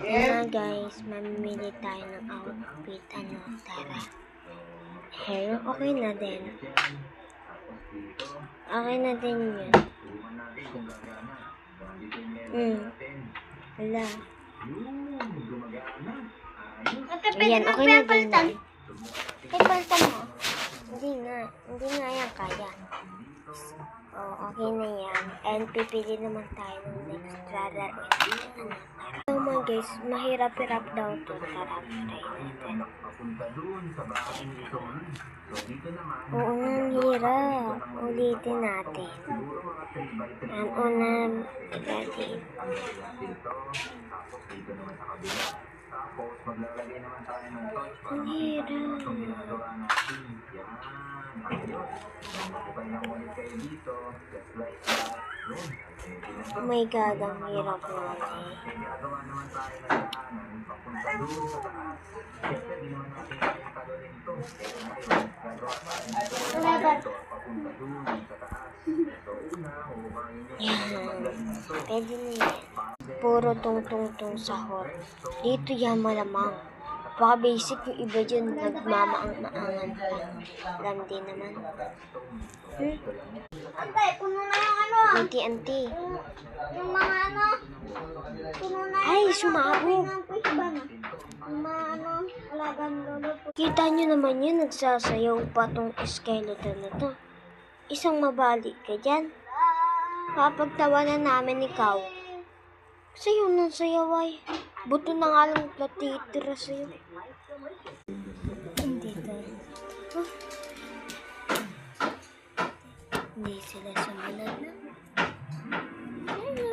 Yan guys, mamimili tayo ng outfit. Tara. Hair, okay na din. Okay na din yun. Wala. Ayan, okay na din yan. Kaya palitan mo. Hindi nga yan kaya. Okay na yan. And pipili naman tayo ng next laruin. Naman guys, mahirap-hirap daw ito. Tara, try natin. Oo nga, hirap. Ulitin natin. Ang unang ready. Ang hirap. Oh my God, ang hirap naman eh. Pwede na yan. Puro tong-tong-tong sahur. Dito yan malamang. Baka basic yung iba dyan, nagmamaang-maangan pa. Alam din naman. Ante, puno na yung ano. Anti-anti. Yung mga ano. Puno na yung Ay, sumabog. Yung mga ano, alagang lolo. Kita nyo naman yun, nagsasayaw pa tong skeleton na to. Isang mabalik ka dyan. Papagtawanan namin ikaw. Sayaw ng sayaw ay. Buto na nga lang natitira sa'yo. Hindi tayo. Huh? Hindi sila sumunod na. Hello.